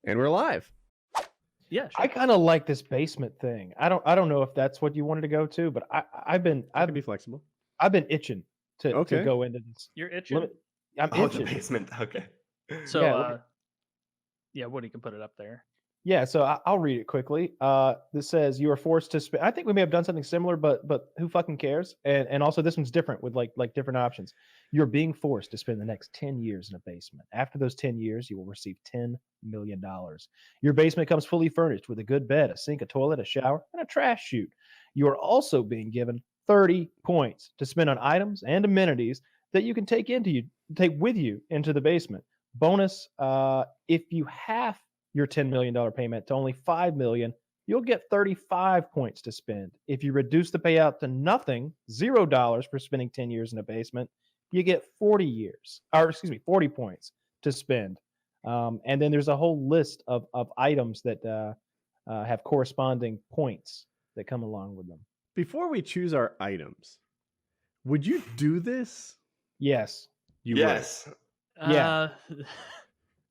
And we're live. Yeah, sure. I kind of like this basement thing. I don't know if that's what you wanted to go to, but I've been be flexible. I've been itching to go into this. You're itching. I'm itching. The basement. Okay. So yeah, Woody can put it up there. Yeah, so I'll read it quickly. This says you are forced to spend. I think we may have done something similar, but who fucking cares? And also this one's different with like different options. You're being forced to spend the next 10 years in a basement. After those 10 years, you will receive $10 million. Your basement comes fully furnished with a good bed, a sink, a toilet, a shower, and a trash chute. You are also being given 30 points to spend on items and amenities that you can take with you into the basement. Bonus, if you half your $10 million payment to only $5 million, you'll get 35 points to spend. If you reduce the payout to nothing, $0 for spending 10 years in a basement, you get 40 points to spend. And then there's a whole list of items that have corresponding points that come along with them. Before we choose our items, would you do this? Yes. Yes. Yeah.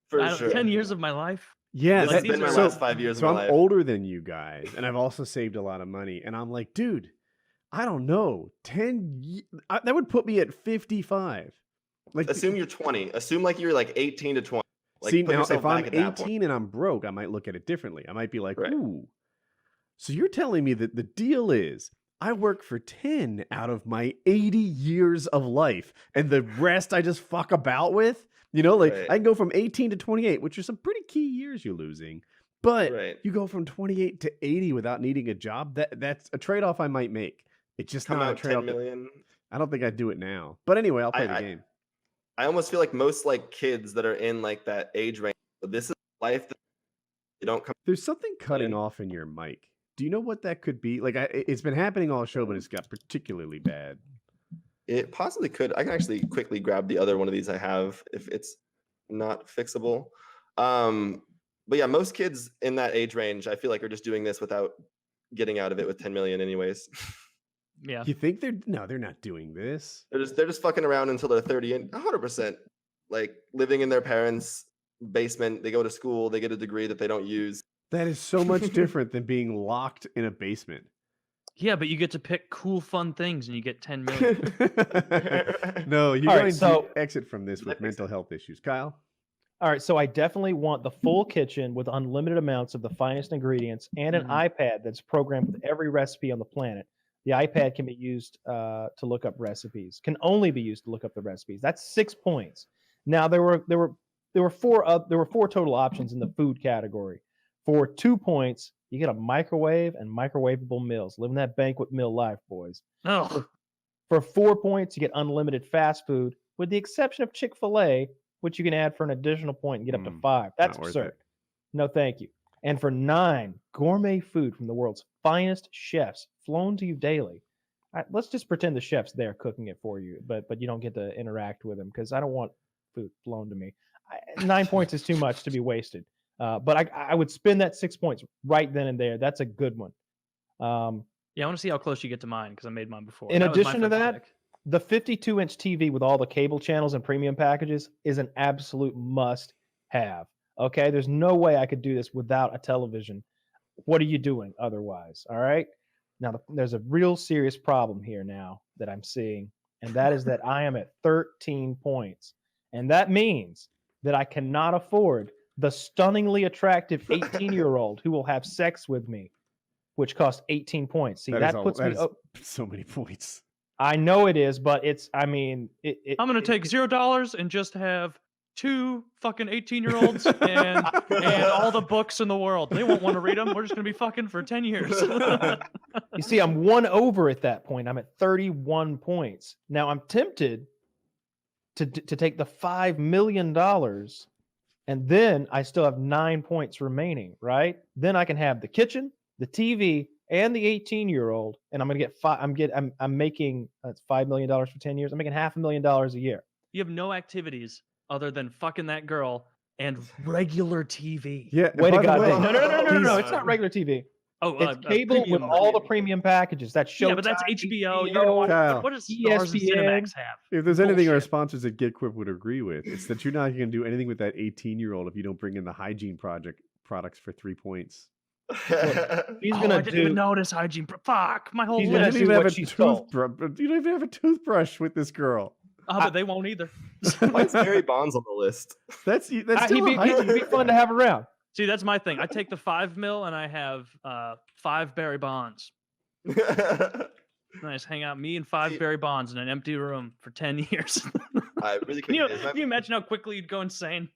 For sure. 10 years of my life. Yeah, This has been my last 5 years of my I'm life. older than you guys, and I've also saved a lot of money. And I'm like, dude, I don't know, that would put me at 55. Like, assume you're 20. Assume like you're like 18 to 20. Like, see, put now yourself if I'm back at that 18 point. and I'm broke, I might look at it differently. I might be like, Right. ooh. So you're telling me that the deal is I work for 10 out of my 80 years of life, and the rest I just fuck about with? You know, like Right. I can go from 18 to 28, which are some pretty key years you're losing. But Right. you go from 28 to 80 without needing a job. That's a trade-off I might make. It's just Come not a out trade-off. 10 million. I don't think I'd do it now. But anyway, I'll play the game. I almost feel like most like kids that are in like that age range, this is life that you don't come. There's something cutting off in your mic. Do you know what that could be? Like, it's been happening all show, but it's got particularly bad. It possibly could. I can actually quickly grab the other one of these I have if it's not fixable. But yeah, most kids in that age range, I feel like, are just doing this without getting out of it with 10 million anyways. Yeah. You think they're not doing this? They're just fucking around until they're 30 and 100% like living in their parents' basement. They go to school, they get a degree that they don't use. That is so much different than being locked in a basement. Yeah, but you get to pick cool, fun things, and you get 10 million. No, you're All going right, so- to exit from this with mental health issues. Kyle? All right, so I definitely want the full kitchen with unlimited amounts of the finest ingredients and an iPad that's programmed with every recipe on the planet. The iPad can be used to look up recipes. Can only be used to look up the recipes. That's 6 points. Now there were four total options in the food category. For 2 points, you get a microwave and microwavable meals. Living that banquet meal life, boys. Oh, For 4 points, you get unlimited fast food, with the exception of Chick-fil-A, which you can add for an additional point and get up to 5. That's not worth absurd. it. No, thank you. And for 9, gourmet food from the world's finest chefs, flown to you daily. Let's just pretend the chef's there cooking it for you, but you don't get to interact with them because I don't want food flown to me. 9 points is too much to be wasted. But I would spend that 6 points right then and there. That's a good one. yeah, I want to see how close you get to mine because I made mine before. In That was my addition to first that, pick. the 52-inch TV with all the cable channels and premium packages is an absolute must-have. Okay, there's no way I could do this without a television. What are you doing otherwise? All right. Now, there's a real serious problem here now that I'm seeing, and that is that I am at 13 points. And that means that I cannot afford the stunningly attractive 18-year-old who will have sex with me, which costs 18 points. See, that puts me up. So many points. I know it is, but I'm going to take $0 and just have 2 fucking 18-year-olds and all the books in the world. They won't want to read them. We're just going to be fucking for 10 years. You see, I'm 1 over at that point. I'm at 31 points. Now I'm tempted to take the $5 million, and then I still have 9 points remaining, right? Then I can have the kitchen, the TV, and the 18-year-old, and I'm going to get I'm making that's $5 million for 10 years. I'm making $500,000 a year. You have no activities other than fucking that girl and regular TV. Yeah. Way to by the God. way, No. It's not regular TV. Oh, It's cable with premium. all the premium packages. That's Showtime. Yeah, but that's HBO. You're gonna HBO, watch. Kyle. What does Stars and ESPN. Cinemax have? If there's anything our Bullshit. sponsors at GetQuip would agree with, it's that you're not going to do anything with that 18-year-old if you don't bring in the hygiene products for 3 points. He's I gonna didn't even do. notice hygiene. Fuck, my whole He's You gonna list. don't do even have what a she's told. toothbrush. You don't even have a toothbrush with this girl. But they won't either. Why is Barry Bonds on the list? That's He'd still be hygiene. fun to have around. See, that's my thing. I take the 5 mil and I have 5 Barry Bonds. Nice, hang out me and 5 See- Barry Bonds in an empty room for 10 years. I really Can you, couldn't. can you imagine how quickly you'd go insane?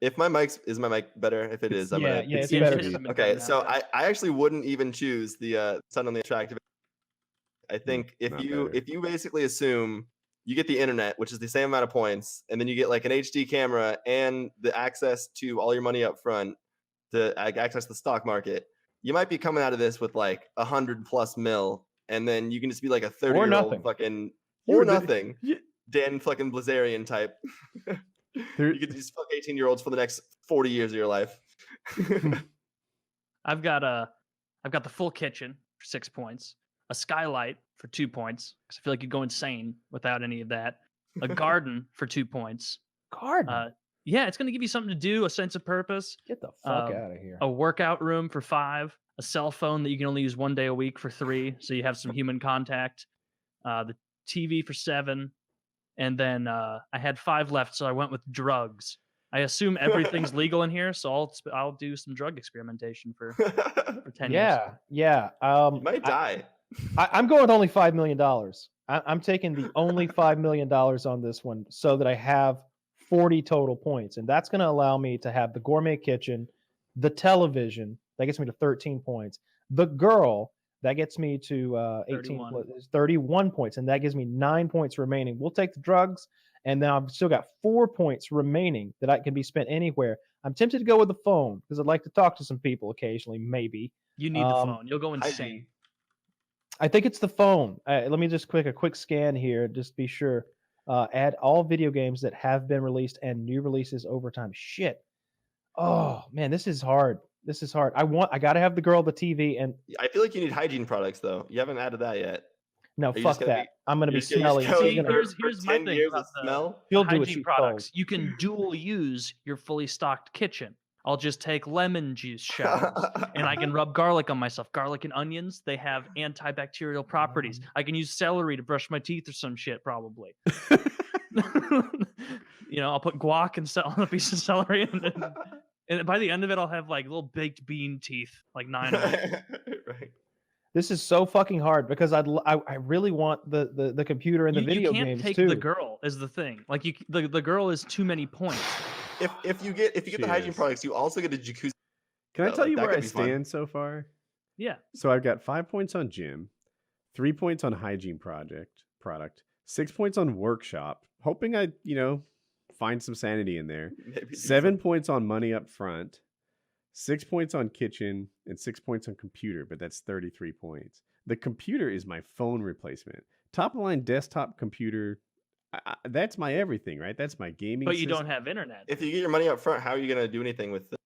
If my mic's is my mic better? If it is, I'm Yeah, gonna. yeah, it's Yeah, better. just submit Okay, that so now. I actually wouldn't even choose the suddenly attractive. I think if not you better. if you basically assume you get the internet, which is the same amount of points, and then you get like an HD camera and the access to all your money up front to access the stock market, you might be coming out of this with like 100+ mil, and then you can just be like a 30-year-old nothing. fucking You or would- nothing Yeah. Dan fucking Blazarian type. There- You could just fuck 18-year-olds for the next 40 years of your life. I've got the full kitchen for 6 points, a skylight for 2 points because I feel like you'd go insane without any of that. A garden for 2 points. Garden. Yeah, it's gonna give you something to do, a sense of purpose. Get the fuck um, out of here. A workout room for 5, a cell phone that you can only use 1 day a week for 3, so you have some human contact. The TV for 7, and then I had 5 left, so I went with drugs. I assume everything's legal in here, so I'll do some drug experimentation for 10 years. Yeah. You might die. I'm going with only $5 million. I'm taking the only $5 million on this one so that I have 40 total points. And that's going to allow me to have the gourmet kitchen, the television, that gets me to 13 points. The girl, that gets me to 31 points. And that gives me 9 points remaining. We'll take the drugs. And now I've still got 4 points remaining that I can be spent anywhere. I'm tempted to go with the phone because I'd like to talk to some people occasionally, maybe. You need the phone. You'll go insane. I think it's the phone. Let me just a quick scan here, just be sure. Add all video games that have been released and new releases over time. Shit. Oh man, this is hard. I gotta have the girl, the TV, and I feel like you need hygiene products though. You haven't added that yet. no, Are you fuck just gonna that. I'm gonna be you're just gonna smelly. go She's See, gonna- here's my 10 thing years about of the smell. She'll do what hygiene she's products. told. You can dual use your fully stocked kitchen. I'll just take lemon juice showers and I can rub garlic on myself. Garlic and onions, they have antibacterial properties. I can use celery to brush my teeth or some shit, probably. I'll put guac on a piece of celery, and by the end of it, I'll have like little baked bean teeth, like 9 of them. Right. This is so fucking hard because I really want the computer and the video you can't games take too. the girl is the thing. Like the girl is too many points. If you get the hygiene Cheers. products, you also get a jacuzzi. Can I So, tell like, you that where could I be fun. stand so far? Yeah. So I've got 5 points on gym, 3 points on hygiene product, 6 points on workshop, hoping I, find some sanity in there. Maybe do 7 points on money up front, 6 points on kitchen, and 6 points on computer, but that's 33 points. The computer is my phone replacement. Top of line desktop computer, that's my everything, right? That's my gaming But you system. don't have internet. If you get your money up front, how are you gonna do anything with it?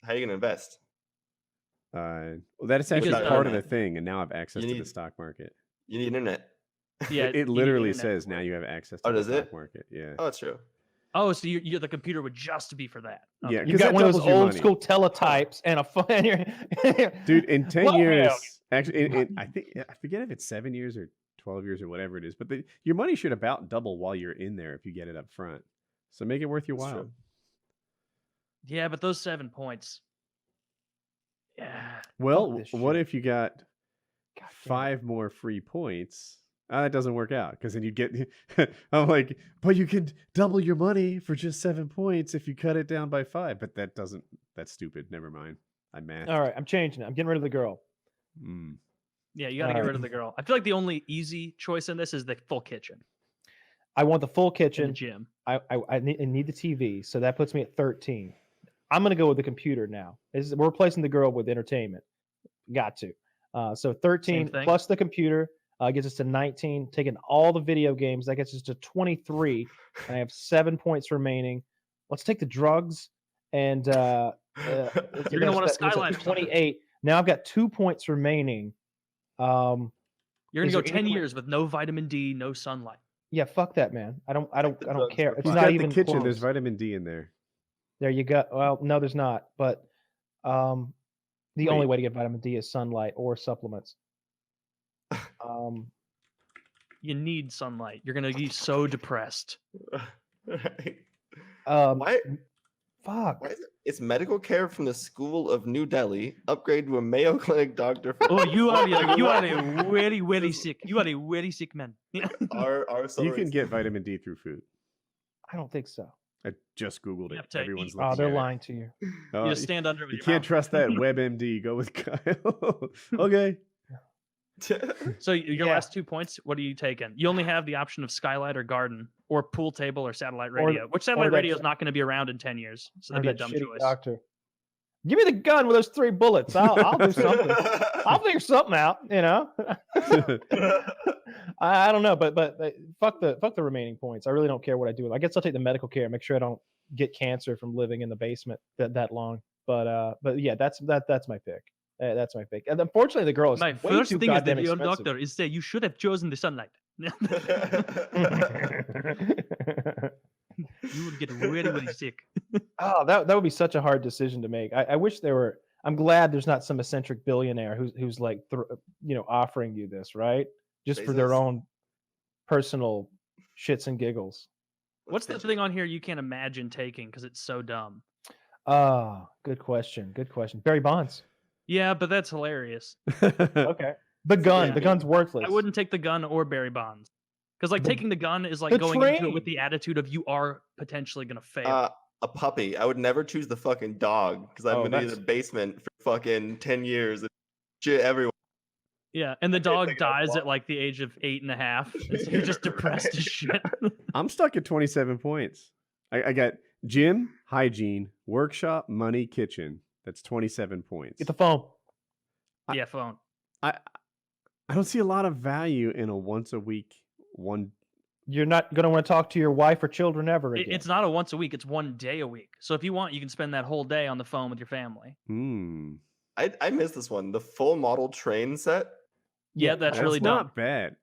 How are you gonna invest? Well, that's actually Because, part of the internet. thing, and now I have access You to the need- stock market. You need internet. Yeah, It you need literally internet says for now it. you have access Oh, to the does stock it? market. Yeah. Oh, that's true. Oh, so the computer would just be for that. Okay. Yeah, You've 'cause got that one of those doubles your old money. school teletypes and a phone. Dude, in 10 Well, years, actually, I forget if it's 7 years or 12 years or whatever it is, but your money should about double while you're in there if you get it up front. So make it worth your That's while. true. Yeah, but those 7 points. Yeah. Well, this what shit. if you got God damn it. 5 more free points? That doesn't work out because then you get. I'm like, but you can double your money for just 7 points if you cut it down by 5. But that doesn't. That's stupid. Never mind. I'm mad. All right, I'm changing it. I'm getting rid of the girl. Yeah, you got to get rid of the girl. I feel like the only easy choice in this is the full kitchen I want the full in the kitchen. gym. I need the TV, so that puts me at 13. I'm gonna go with the computer now. We're replacing the girl with entertainment. Got to. So 13 thing. plus the computer gets us to 19. Taking all the video games, that gets us to 23. And I have 7 points remaining. Let's take the drugs and You're gonna want a skylight or something. 28. Now I've got 2 points remaining. You're gonna Is go there 10 any way- years with no vitamin D, no sunlight. Yeah, fuck that, man. I don't the drugs care. for It's He's not got even the kitchen. There's close. vitamin D in there. There you go. Well, no, there's not. But the only Wait. way to get vitamin D is sunlight or supplements. You need sunlight. You're gonna be so depressed. Right. Um, Why? fuck. Why is it? It's medical care from the School of New Delhi. Upgrade to a Mayo Clinic doctor. For Oh, you are a very, very sick. You are a very sick man. our You salaries. can get vitamin D through food. I don't think so. I just Googled You it. have to Everyone's eat- looking Oh, they're at it. lying to you. Oh, You just stand under it with you your can't mouth. trust that WebMD. Go with Kyle. Okay. So your Yeah. last 2 points, what are you taking? You only have the option of skylight or garden or pool table or satellite radio. Which satellite that radio is sh- not going to be around in 10 years. So Or that'd be a that dumb shitty choice. doctor. Give me the gun with those 3 bullets. I'll do something. I'll figure something out. You know. I don't know, but fuck the remaining points. I really don't care what I do. I guess I'll take the medical care. Make sure I don't get cancer from living in the basement that long. But yeah, that's my pick. That's my pick. And unfortunately, the girl is My way first too thing is that goddamn your expensive. doctor is say you should have chosen the sunlight. You would get really, really sick. Oh, that would be such a hard decision to make. I wish there were. I'm glad there's not some eccentric billionaire who's like offering you this, right? Just for their Bezos? own personal shits and giggles. What's the thing on here you can't imagine taking because it's so dumb? Ah, good question. Good question. Barry Bonds. Yeah, but that's hilarious. Okay. The gun. Yeah. The gun's worthless. I wouldn't take the gun or Barry Bonds. Because like The- taking the gun is like the going into it with train. the attitude of you are potentially gonna fail. A puppy. I would never choose the fucking dog because I'm Oh, gonna be in that's- the basement for fucking 10 years and shit everywhere. Yeah, and the can't dog take it off dies the at like the age of 8.5. And so you're just depressed as shit. I'm stuck at 27 points. I got gym, hygiene, workshop, money, kitchen. That's 27 points. Get the phone. Yeah, phone. I don't see a lot of value in a once a week one. You're not going to want to talk to your wife or children ever again. It's not a once a week, it's one day a week. So if you want, you can spend that whole day on the phone with your family. I missed this one. The full model train set. Yeah, that's really dumb. not bad.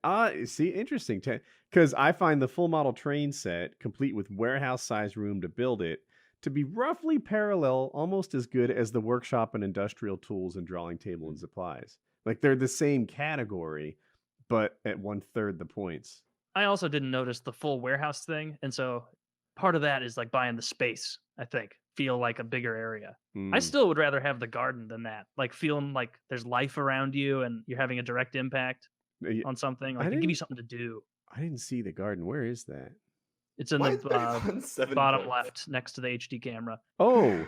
See, interesting. Because I find the full model train set, complete with warehouse size room to build it, to be roughly parallel, almost as good as the workshop and industrial tools and drawing table and supplies. Like they're the same category, but at 1/3 the points. I also didn't notice the full warehouse thing. And so part of that is like buying the space, I think. Feel like a bigger area. I still would rather have the garden than that. Like feeling like there's life around you and you're having a direct impact on something. Like they give you something to do. I didn't see the garden. Where is that? It's in Why is the Barry Bonds 7 bottom points? left next to the HD camera. Oh,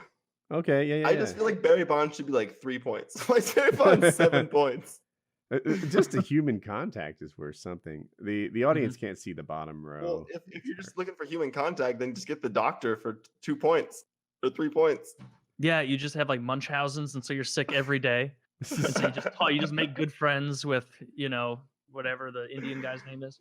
okay. Yeah. I just feel like Barry Bonds should be like 3 points. Why is Barry Bonds 7 points? Just the human contact is worth something. The audience can't see the bottom row. Well, if you're just looking for human contact, then just get the doctor for 2 points or 3 points. Yeah, you just have like Munchausen's, and so you're sick every day. And so you just make good friends with, whatever the Indian guy's name is.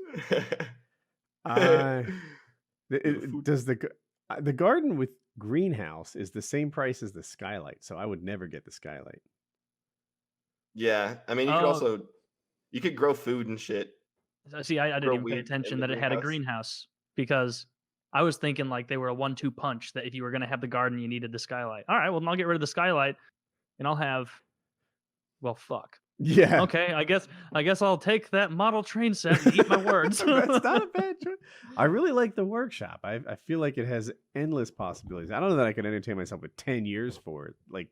Does the garden with greenhouse is the same price as the skylight, so I would never get the skylight. Yeah, I mean, you could grow food and shit. See, I didn't Grow even pay wheat attention in that the it had a greenhouse. greenhouse because I was thinking like they were a 1-2 punch, that if you were going to have the garden, you needed the skylight. All right, well, then I'll get rid of the skylight and I'll have, well, fuck. Yeah. Okay, I guess I'll take that model train set and eat my words. That's not a bad choice. I really like the workshop. I feel like it has endless possibilities. I don't know that I could entertain myself with 10 years for it. Like,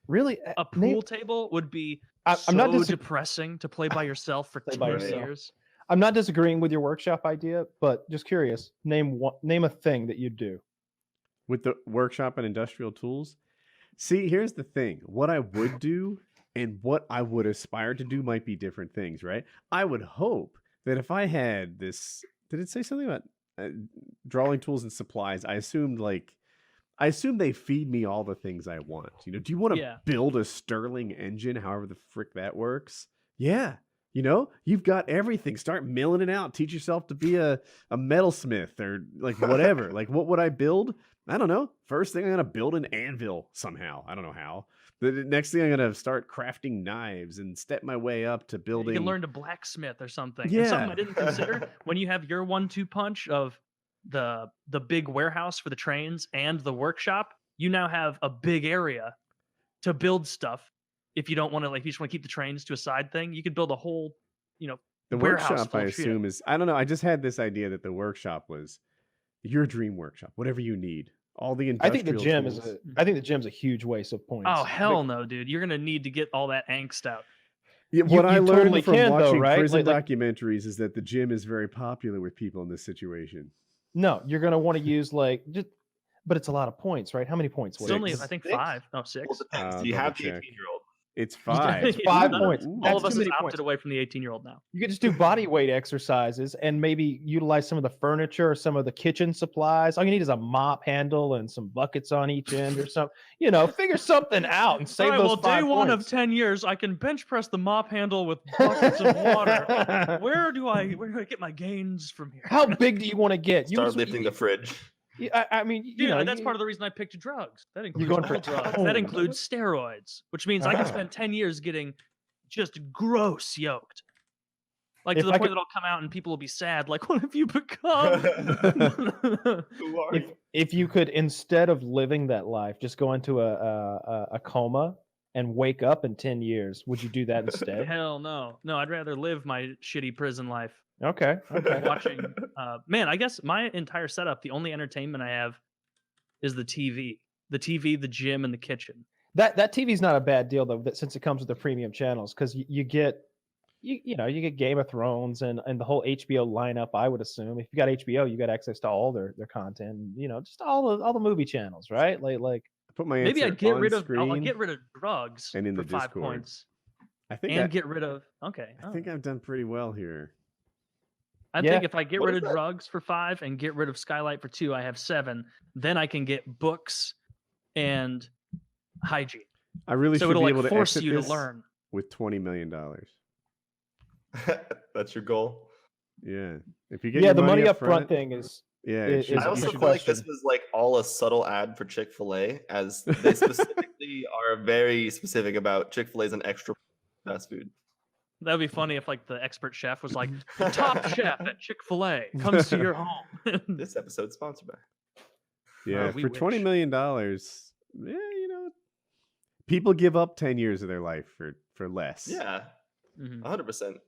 Really? A pool table would be I'm not depressing to play by yourself for Play by 10 yourself. years. I'm not disagreeing with your workshop idea, but just curious. Name a thing that you'd do. with the workshop and industrial tools. See, here's the thing. What I would do and what I would aspire to do might be different things, right? I would hope that if I had this, did it say something about drawing tools and supplies? I assumed they feed me all the things I want. Do you want to build a Stirling engine, however the frick that works? Yeah. You've got everything. Start milling it out. Teach yourself to be a metalsmith or like whatever. Like, what would I build? I don't know. First thing, I'm going to build an anvil somehow. I don't know how. The next thing, I'm going to start crafting knives and step my way up to You building. can learn to blacksmith or something. And something Yeah. I didn't consider, when you have your 1-2 punch of the big warehouse for the trains and the workshop, you now have a big area to build stuff. If you don't want to, like, if you just want to keep the trains to a side thing, you could build a whole, The warehouse workshop, full I of shit. assume, is, I don't know. I just had this idea that the workshop was your dream workshop, whatever you need. All the I think the industrial gym tools. I think the gym's a huge waste of points. Oh hell no, dude! You're gonna need to get all that angst out. Yeah, what I you learned totally from can, though, watching right? prison Like- documentaries is that the gym is very popular with people in this situation. No, you're gonna want to use but it's a lot of points, right? How many points? It's only, I think, 6? 5. No, 6. Well, it depends. Do you Double have the check. 18-year-old? It's 5. It's 5 points. Ooh. That's All of too us has many opted points. away from the 18-year-old now. You could just do body weight exercises and maybe utilize some of the furniture or some of the kitchen supplies. All you need is a mop handle and some buckets on each end or something. Figure something out and save All right, those well, 5 day 1 of points. 10 years, I can bench press the mop handle with buckets of water. Where do I get my gains from here? How big do you want to get? Start lifting the fridge. I mean, Dude, that's part of the reason I picked drugs. That includes going all for drugs. tone. That includes steroids, which means I can Ah. spend 10 years getting just gross yoked. Like, to If the I point could- that I'll come out and people will be sad. Like, what have you become? Who are you? if you could, instead of living that life, just go into a coma and wake up in 10 years, would you do that instead? Hell no. No, I'd rather live my shitty prison life. Okay. Watching man, I guess my entire setup, the only entertainment I have is the TV, the gym, and the kitchen. That TV's not a bad deal though, since it comes with the premium channels, because you get you get Game of Thrones and the whole HBO lineup. I would assume if you got HBO, you got access to all their content. Just all the movie channels, right? Like Put my Maybe answer I'd get on rid of screen. I'll get rid of drugs and in for the 5 Discord. points, I think and get rid of I think I've done pretty well here. I Yeah. think if I get What rid is of that? drugs for 5 and get rid of Skylight for 2, I have 7. Then I can get books and hygiene. I really So should it'll be like able to force exit you to this learn. with $20 million. That's your goal. Yeah. If you get yeah, your the money up front front thing is yeah, is- it is- should I you also should feel like this question. was like all a subtle ad for Chick-fil-A, as they specifically are very specific about Chick-fil-A as an extra fast food. That would be funny if like the expert chef was like, the top chef at Chick-fil-A comes to your home. This episode sponsored by. Yeah, we for $20 wish. million, yeah, people give up 10 years of their life for less. Yeah, Mhm. 100%.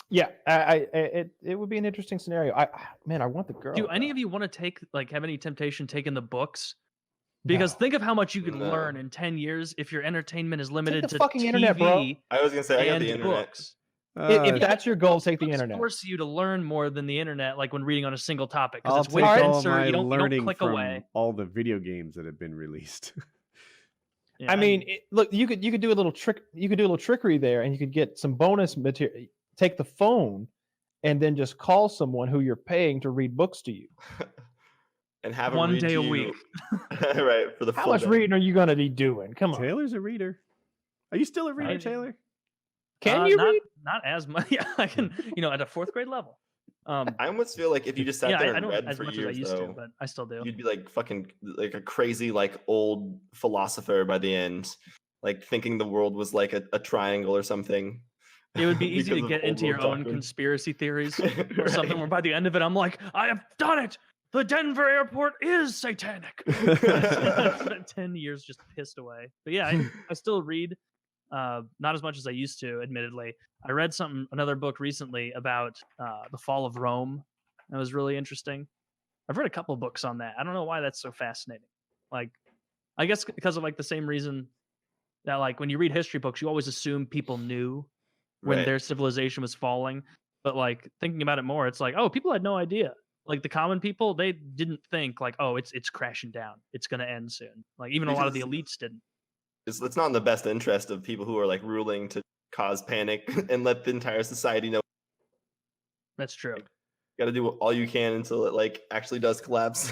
yeah. It would be an interesting scenario. I want the girl. Do any of you want to have any temptation taking the books? Because No. think of how much you could No. learn in 10 years if your entertainment is limited the to fucking TV internet, bro. I was gonna say I got and the internet. books. If that's your goal, take the Books internet. force you to learn more than the internet, like when reading on a single topic, I'll because it's way take all denser. my You don't learning click from away. all the video games that have been released. Yeah, I mean, look, you could do a little trick. You could do a little trickery there, and you could get some bonus material. Take the phone, and then just call someone who you're paying to read books to you. And have them One read day to a you- week. right, for the How full much day. reading are you gonna be doing? Come on, Taylor's a reader. Are you still a reader, I- Taylor? can you not, read? Not as much. Yeah, I can. At a 4th grade level. I almost feel like if you just sat Yeah, there I and don't read as for much years, as I used though, to, but I still do. you'd be like fucking like a crazy like old philosopher by the end, like thinking the world was like a triangle or something. It would be easy because to of get old into your world own doctrine. conspiracy theories or Right. something where by the end of it, I'm like, I have done it. The Denver airport is satanic. I spent 10 years just pissed away. But yeah, I still read, not as much as I used to, admittedly. I read another book recently about the fall of Rome. That was really interesting. I've read a couple books on that. I don't know why that's so fascinating. Like, I guess because of like the same reason that like when you read history books, you always assume people knew when Right. their civilization was falling. But like thinking about it more, it's like, oh, people had no idea. Like the common people, they didn't think like, oh, it's crashing down. It's gonna end soon. Like even a lot of the Because- elites didn't. It's not in the best interest of people who are like ruling to cause panic and let the entire society know. That's true. Got to do all you can until it like actually does collapse.